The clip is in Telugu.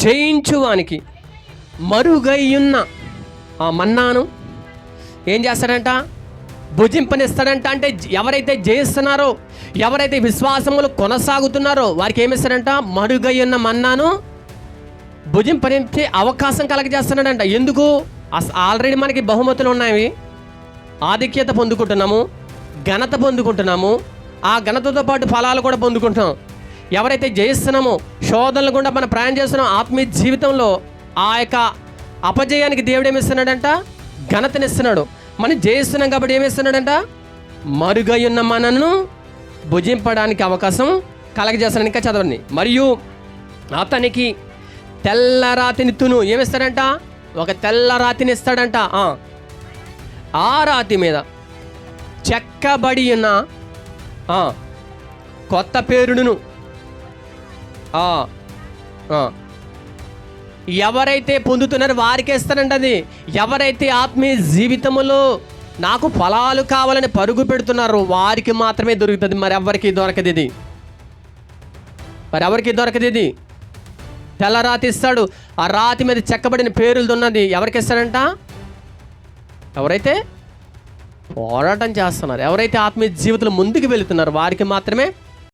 జయించువానికి మరుగైయున్న ఆ మన్నాను ఏం చేస్తాడంట? భుజింపనిస్తాడంట. అంటే ఎవరైతే జయిస్తున్నారో, ఎవరైతే విశ్వాసములు కొనసాగుతున్నారో వారికి ఏమిస్తాడంట? మరుగైయున్న మన్నాను భుజింపనిచ్చే అవకాశం కలగజేస్తున్నాడంట. ఎందుకు? ఆల్రెడీ మనకి బహుమతులు ఉన్నాయి, ఆధిక్యత పొందుకుంటున్నాము, ఘనత పొందుకుంటున్నాము, ఆ ఘనతతో పాటు ఫలాలు కూడా పొందుకుంటున్నాం. ఎవరైతే జయిస్తున్నామో, శోధనలు గుండా మనం ప్రయాణం చేస్తున్నాం, ఆత్మీయ జీవితంలో ఆ యొక్క అపజయానికి దేవుడు ఏమిస్తున్నాడంట? ఘనతనిస్తున్నాడు. మనం జయిస్తున్నాం కాబట్టి ఏమిస్తున్నాడంట? మరుగై ఉన్న మనను భుజింపడానికి అవకాశం కలగజేస్తున్నాడు. ఇంకా చదవండి. మరియు అతనికి తెల్లరాతిని తును ఏమిస్తాడంట? ఒక తెల్లరాతిని ఇస్తాడంట. ఆ రాతి మీద చెక్కబడి ఉన్న కొత్త పేరును ఎవరైతే పొందుతున్నారో వారికే ఇస్తారంట. అది ఎవరైతే ఆత్మీయ జీవితంలో నాకు ఫలాలు కావాలని పరుగు పెడుతున్నారో వారికి మాత్రమే దొరుకుతుంది. మరి ఎవరికి దొరకదు ఇది. ఇది తెల్లరాతి ఇస్తాడు. ఆ రాతి మీద చెక్కబడిన పేరులు ఉన్నది ఎవరికి ఇస్తాడంట? ఎవరైతే పోరాటం చేస్తున్నారు, ఎవరైతే ఆత్మీయ జీవితంలో ముందుకు వెళుతున్నారో వారికి మాత్రమే